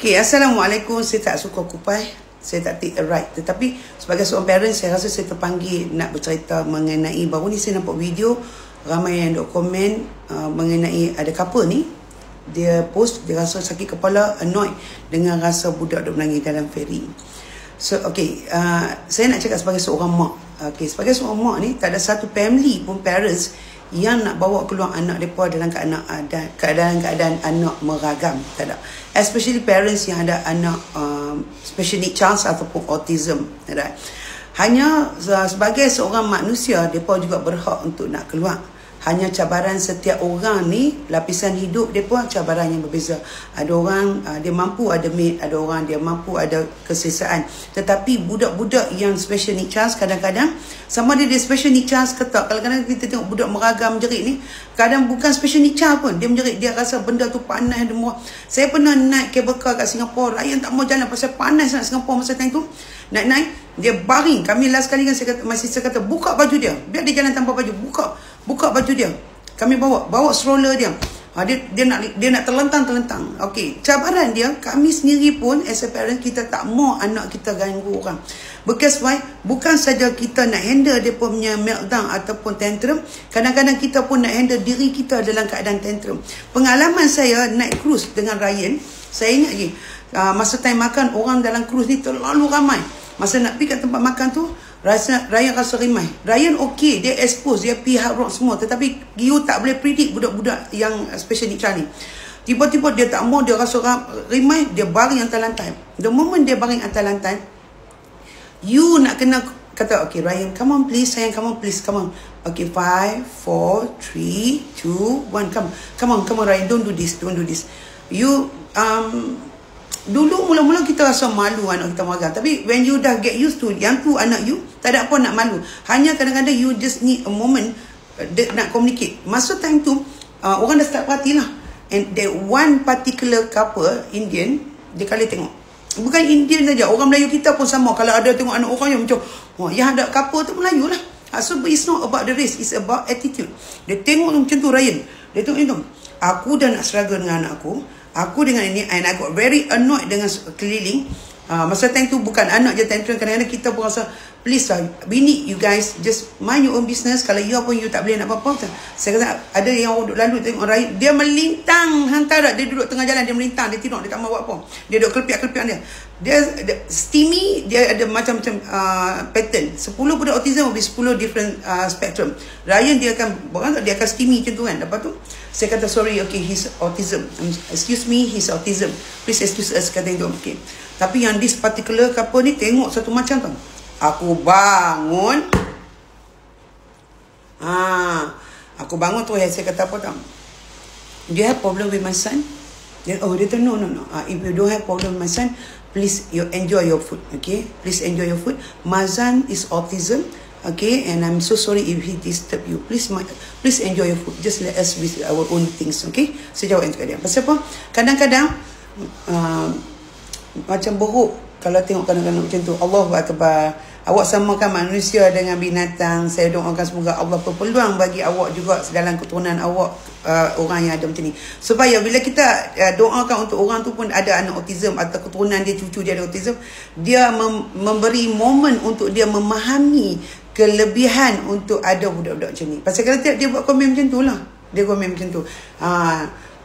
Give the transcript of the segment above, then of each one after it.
Okay, Assalamualaikum. Saya tak suka kupai, saya tak take a right. Tetapi sebagai seorang parent, saya rasa saya terpanggil nak bercerita mengenai, baru ni saya nampak video ramai yang duk komen mengenai ada couple ni, dia post, dia rasa sakit kepala, annoyed dengan rasa budak duk menangis dalam feri. So okay, saya nak cakap sebagai seorang mak. Okay, sebagai seorang mak ni, tak ada satu family pun, parents yang nak bawa keluar anak mereka dalam keadaan anak meragam. Tak ada. Especially parents yang ada anak special need child ataupun autism. Tak ada. Hanya sebagai seorang manusia, mereka juga berhak untuk nak keluar. Hanya cabaran setiap orang ni, lapisan hidup mereka cabaran yang berbeza. Ada orang dia mampu ada maid, ada orang dia mampu ada kesesaan. Tetapi budak-budak yang special need child, kadang-kadang sama ada dia special need child ke tak. Kadang-kadang kita tengok budak meragam jerit ni, kadang bukan special need child pun, dia menjerit, dia rasa benda tu panas, dia muak. Saya pernah naik kabel car kat Singapura, Ryan tak mau jalan pasal panas nak Singapura masa time tu. Naik dia baring. Kami last kali kan saya kata buka baju dia, biar dia jalan tanpa baju, buka baju dia. Kami bawa stroller dia. Dia nak terlentang. Okey, cabaran dia, kami sendiri pun as a parent, kita tak mau anak kita ganggu orang. Because why? Bukan saja kita nak handle dia punya meltdown ataupun tantrum, kadang-kadang kita pun nak handle diri kita dalam keadaan tantrum. Pengalaman saya naik cruise dengan Ryan, saya ingat lagi, masa time makan, orang dalam cruise ni terlalu ramai. Masa nak pergi kat tempat makan tu, Ryan rasa rimai. Ryan okey, dia expose, dia pergi hard rock semua. Tetapi you tak boleh predict budak-budak yang special need child ni. Tiba-tiba dia tak mau, dia rasa rimai, dia baring atas lantai. The moment dia baring atas lantai, you nak kena kata, okay Ryan, come on please, sayang, come on please, come on. Okay, 5, 4, 3, 2, 1, come on Ryan, don't do this. You, dulu mula-mula kita rasa malu anak kita marah. Tapi when you dah get used to yang tu anak you, tak ada apa nak malu. Hanya kadang-kadang you just need a moment nak communicate. Masa time tu, orang dah start party lah. And that one particular couple, Indian, dia kali tengok. Bukan Indian saja, orang Melayu kita pun sama. Kalau ada tengok anak orang yang macam, yang ada couple tu Melayu lah. So it's not about the race, it's about attitude. Dia tengok macam tu Ryan. Dia tengok itu. Aku dah nak struggle dengan anak aku dengan ini, and I got very annoyed dengan keliling. Masa time tu bukan anak je tantrum, kadang-kadang kita pun rasa, please lah, we need you guys just mind your own business. Kalau you pun you tak boleh nak apa-apa. Saya kata, ada yang orang duduk lalu tengok Ryan, dia melintang hantar, dia duduk tengah jalan, dia melintang, dia tidur, dia tak mau buat apa. Dia duduk kelpiak-kelpiak dia steamy, dia ada macam-macam pattern. 10 budak autism will be 10 different spectrum. Ryan dia akan steamy macam tu kan. Lepas tu saya kata, sorry, okay, he's autism, excuse me, he's autism, please excuse us, kata itu. Okay. Tapi yang this particular couple ni tengok satu macam tu. Aku bangun tu, saya kata apa tau, do you have problem with my son? Dia kata, no. If you don't have problem with my son, please you enjoy your food. Okay, please enjoy your food. Mazan is autism. Okay, and I'm so sorry if he disturb you. Please enjoy your food. Just let us with our own things. Okay, saya jawab itu dia. Pasal apa? Kadang-kadang macam buruk kalau tengok kadang-kadang macam tu. Allahu Akbar. Awak samakan manusia dengan binatang. Saya doakan semoga Allah berpeluang bagi awak juga dalam keturunan awak orang yang ada macam ni. Supaya bila kita doakan untuk orang tu pun ada anak autism atau keturunan dia, cucu dia ada autism, dia memberi momen untuk dia memahami kelebihan untuk ada budak-budak macam ni. Pasal kalau dia buat komen macam tu lah. Dia komen macam tu.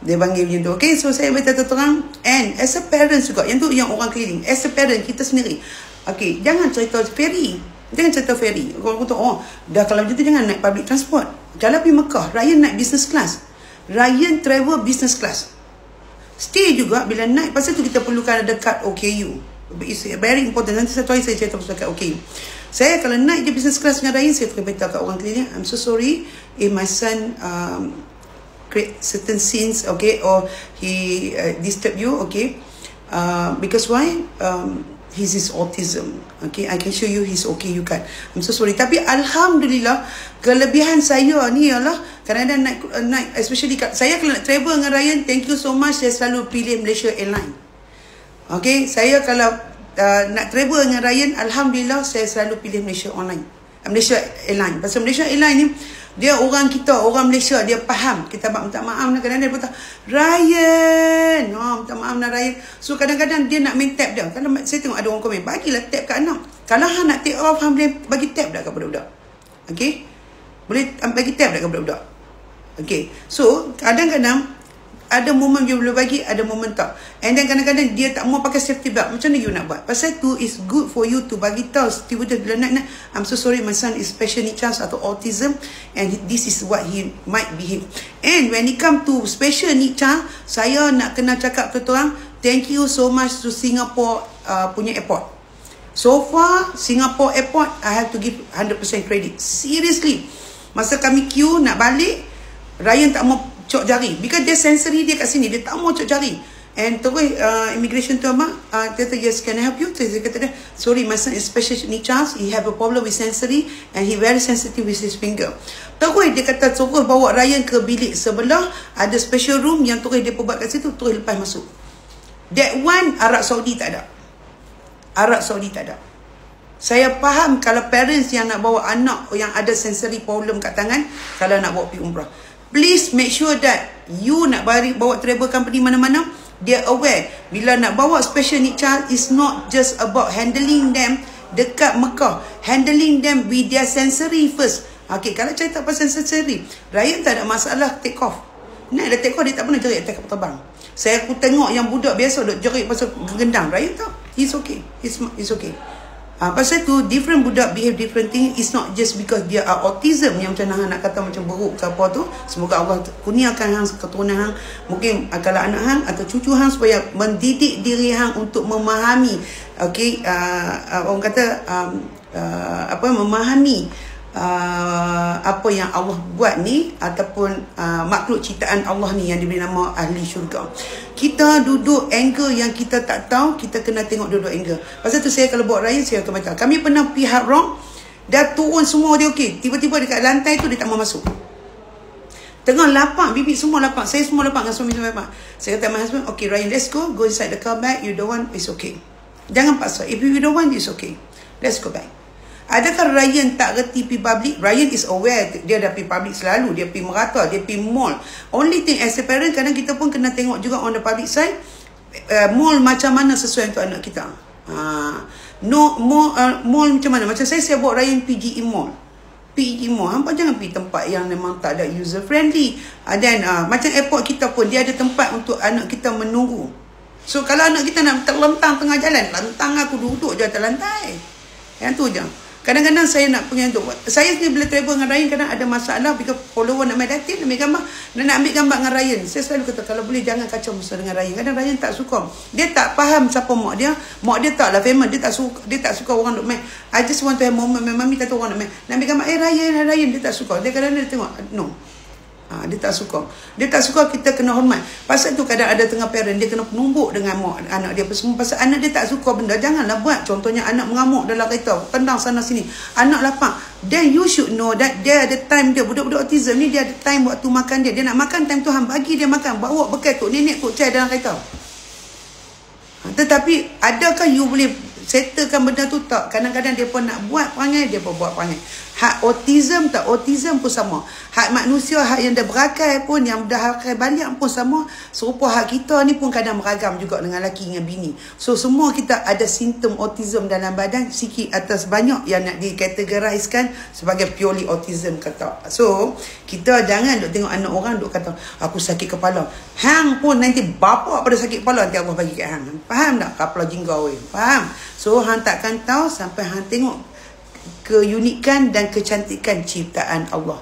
Dia panggil macam tu. Okay, so saya berkata terang. And as a parent juga, yang tu yang orang keliling. As a parent, kita sendiri. Okay, jangan cerita ferry. Orang kata, dah kalau macam tu jangan naik public transport. Kalau pergi Mekah, Ryan naik business class. Ryan travel business class. Stay juga bila naik. Pasal tu kita perlukan ada kad OKU. It's very important. Nanti satu hari saya cerita pasal kad OKU. Saya kalau naik je business class dengan Ryan, saya akan beritahu kat orang keliling, I'm so sorry if my son create certain scenes, okay, or he disturb you, okay, because why? His is autism. Okay, I can show you he's okay, you can. I'm so sorry. Tapi Alhamdulillah, kelebihan saya ni ialah kadang-kadang naik, especially saya kalau nak travel dengan Ryan, thank you so much, saya selalu pilih Malaysia Airlines. Okay, saya kalau nak travel dengan Ryan, Alhamdulillah, saya selalu pilih Malaysia Airlines. Pasal Malaysia Airlines ni Dia orang kita, orang Malaysia, dia faham. Kita minta maaf nak kadang-kadang dia kata, Ryan. Minta maaf nak Ryan. So kadang-kadang dia nak main tab dia. Kalau saya tengok ada orang komen, bagilah tab kat anak. Kalau hang nak take off, hang boleh bagi tab dah kat budak-budak. Okay? Boleh bagi tab dah kat budak-budak. Okay. So kadang-kadang ada momen dia boleh bagi, ada momen tak. And then kadang-kadang dia tak mau pakai safety belt. Macam mana you nak buat? Pasal tu is good for you to bagi tahu tiba-tiba bila nak, I'm so sorry, my son is special needs child atau autism, and this is what he might behave. And when it come to special needs child, saya nak kena cakap ke orang, thank you so much to Singapore punya airport. So far, Singapore airport, I have to give 100% credit. Seriously. Masa kami queue nak balik, Ryan tak mau cok jari. Because dia sensory dia kat sini. Dia tak mau cok jari. And terus immigration tu dia kata, yes, can I help you? Saya kata dia, sorry, my son is special needs child. He have a problem with sensory and he very sensitive with his finger. Terus dia kata, terus bawa Ryan ke bilik sebelah. Ada special room yang terus dia buat kat situ. Terus lepas masuk. That one, Arab Saudi tak ada. Arab Saudi tak ada. Saya faham kalau parents yang nak bawa anak yang ada sensory problem kat tangan, kalau nak bawa pergi umrah. Please make sure that you nak bawa travel company mana-mana, dia aware. Bila nak bawa special need child, is not just about handling them dekat Mekah. Handling them with their sensory first. Okay, kalau cerita pasal sensory, Ryan tak ada masalah take off. Nak ada take off, dia tak pernah jerit atas kapal terbang. Aku tengok yang budak biasa duk jerit pasal gendang. Ryan tak, he's okay. He's okay. Pasal tu different budak behave different thing. It's not just because dia autism yang macam nak kata macam beruk ke apa tu. Semoga Allah kurniakan hang keturunan hang, mungkin kalau anak hang atau cucu hang, supaya mendidik diri hang untuk memahami, okey, orang kata memahami apa yang Allah buat ni, ataupun makhluk ciptaan Allah ni yang diberi nama ahli syurga. Kita duduk angle yang kita tak tahu, kita kena tengok duduk angle. Pasal tu saya kalau buat Ryan, saya akan baca. Kami pernah pihak wrong, dah turun semua dia okey, tiba-tiba dekat lantai tu dia tak mau masuk. Tengah lapak, bibik semua lapak, saya semua lapak dengan suami saya lapak. Saya kata my husband, okay Ryan, let's go inside the car back. You don't want, it's okay. Jangan paksa. If you don't want, it's okay. Let's go back. Adakah Ryan tak reti pergi public? Ryan is aware. Dia dah pergi public selalu. Dia pergi merata. Dia pergi mall. Only thing as a parent, kadang kita pun kena tengok juga on the public side. Mall macam mana sesuai untuk anak kita. Mall macam mana? Macam saya bawa Ryan PGE Mall. PGE Mall. Hampa jangan pergi tempat yang memang tak ada user friendly. Dan macam airport kita pun, dia ada tempat untuk anak kita menunggu. So kalau anak kita nak terlentang tengah jalan, lentang aku duduk je atas lantai. Yang tu je. Kadang-kadang saya nak pergi untuk, saya sendiri bila travel dengan Ryan, kadang ada masalah because follower nak main dating, nak ambil gambar, nak ambil gambar dengan Ryan. Saya selalu kata, kalau boleh jangan kacau masa dengan Ryan. Kadang Ryan tak suka. Dia tak faham siapa mak dia. Mak dia taklah famous. Dia tak suka orang nak main. I just want to have moment. Mami kata orang nak main. Nak ambil gambar, Ryan. Dia tak suka. Dia kadang-kadang dia tengok, no. Dia tak suka. Dia tak suka, kita kena hormat. Pasal tu kadang ada tengah parent, dia kena penumbuk dengan mak anak dia semua. Pasal anak dia tak suka benda, janganlah buat. Contohnya anak mengamuk dalam kereta, tendang sana sini, anak lapar. Then you should know that dia ada time dia. Budak-budak autism ni dia ada time waktu makan dia. Dia nak makan, time tu hang bagi dia makan. Bawa bekal tok nenek, tok cai dalam kereta. Tetapi adakah you boleh settlekan benda tu? Tak. Kadang-kadang dia pun nak buat perangai, dia pun buat perangai. Hak autism tak, autism pun sama. Hak manusia, hak yang dah berakai pun, yang dah akai balik pun sama. Serupa hak kita ni pun kadang beragam juga dengan lelaki dengan bini. So semua kita ada simptom autism dalam badan, sikit atas banyak yang nak dikategoriskan sebagai purely autism kata. So kita jangan duk tengok anak orang duk kata aku sakit kepala. Hang pun nanti bapa pada sakit kepala, nanti Allah bagi kat hang. Faham tak? Kepala jinggau. Faham? So hang takkan tahu sampai hang tengok keunikan dan kecantikan ciptaan Allah.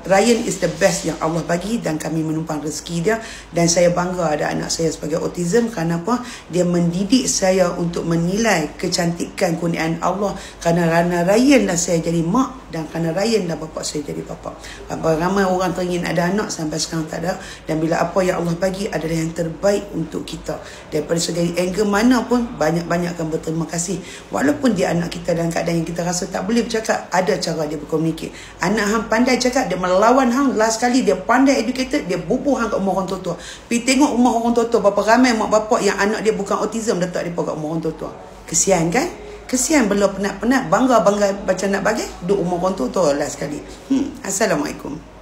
Ryan is the best yang Allah bagi, dan kami menumpang rezeki dia. Dan saya bangga ada anak saya sebagai autism. Kenapa? Dia mendidik saya untuk menilai kecantikan kurniaan Allah. Kerana Ryan lah saya jadi mak, dan kerana Ryan lah bapa saya jadi bapa. Ramai orang teringin ada anak, sampai sekarang tak ada. Dan bila apa yang Allah bagi adalah yang terbaik untuk kita, daripada segi angle mana pun, banyak-banyakkan berterima kasih. Walaupun dia anak kita dalam keadaan yang kita rasa tak boleh bercakap, ada cara dia berkomunikasi. Anak hang pandai cakap, dia melawan hang. Last kali dia pandai educated, dia bubuh hang kat rumah orang tua-tua. Pergi tengok rumah orang tua-tua, berapa ramai mak bapak yang anak dia bukan autism letak dia kat rumah orang tua-tua. Kesian kan? Kesian belum penat-penat, bangga-bangga macam nak bagi, duk rumah orang tu lah sekali. Assalamualaikum.